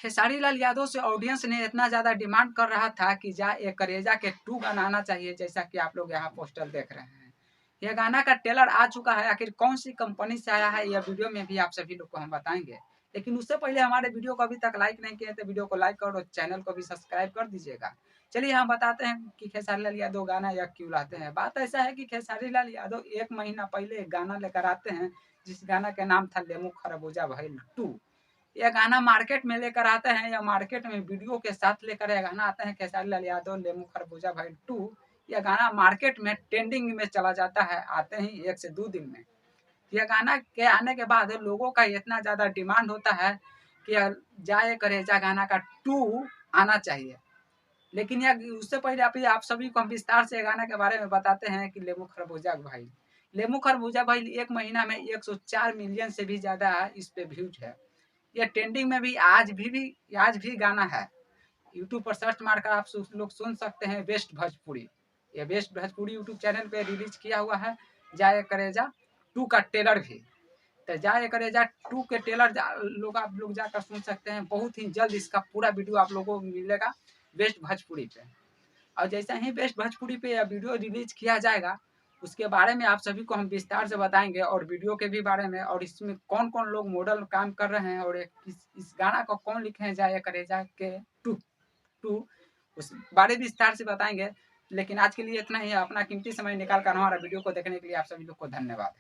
खेसारी लाल यादव से ऑडियंस ने इतना ज़्यादा डिमांड कर रहा था कि जा ये करेजा के 2 गाना आना चाहिए, जैसा कि आप लोग यहाँ पोस्टर देख रहे हैं। यह गाना का ट्रेलर आ चुका है, आखिर कौन सी कंपनी से आया है यह वीडियो में भी आप सभी लोग को हम बताएंगे। लेकिन उससे पहले हमारे वीडियो को अभी तक लाइक नहीं किए तो वीडियो को लाइक कर और चैनल को भी सब्सक्राइब कर दीजिएगा। चलिए हम बताते हैं कि खेसारी लाल यादव गाना यह क्यों लाते हैं। बात ऐसा है कि खेसारी लाल यादव 1 महीना पहले एक गाना लेकर आते हैं, जिस गाना का नाम था लेमू खरबूजा भइल 2। यह गाना मार्केट में लेकर आते हैं, या मार्केट में वीडियो के साथ लेकर यह गाना आते हैं खेसारी लाल यादव लेमू खरबूजा भाई 2। यह गाना मार्केट में ट्रेंडिंग में चला जाता है आते ही 1 से 2 दिन में। यह गाना के आने के बाद लोगों का इतना ज़्यादा डिमांड होता है कि जाए करेजा गाना का 2 आना चाहिए। लेकिन यह उससे पहले आप सभी को हम विस्तार से गाना के बारे में बताते हैं कि लेमू खरबूजा भाई। लेमू खरबूजा भाई 1 महीना में 104 मिलियन से भी ज़्यादा इस पे व्यूज है। यह ट्रेंडिंग में भी आज भी गाना है। यूट्यूब पर सर्च मारकर आप लोग सुन सकते हैं बेस्ट भोजपुरी। ये बेस्ट भोजपुरी यूट्यूब चैनल पे रिलीज किया हुआ है जाए करेजा 2 का ट्रेलर भी। तो जाए करेजा 2 के ट्रेलर आप लोग जाकर सुन सकते हैं। बहुत ही जल्द इसका पूरा वीडियो आप लोगों को मिलेगा बेस्ट भोजपुरी पे। और जैसा ही बेस्ट भोजपुरी पे यह वीडियो रिलीज किया जाएगा, उसके बारे में आप सभी को हम विस्तार से बताएंगे, और वीडियो के भी बारे में, और इसमें कौन कौन लोग मॉडल काम कर रहे हैं, और इस गाना को कौन लिखे हैं जाए करेजा के 2 उस बारे में विस्तार से बताएंगे। लेकिन आज के लिए इतना ही। अपना कीमती समय निकाल कर हमारा वीडियो को देखने के लिए आप सभी लोग को धन्यवाद।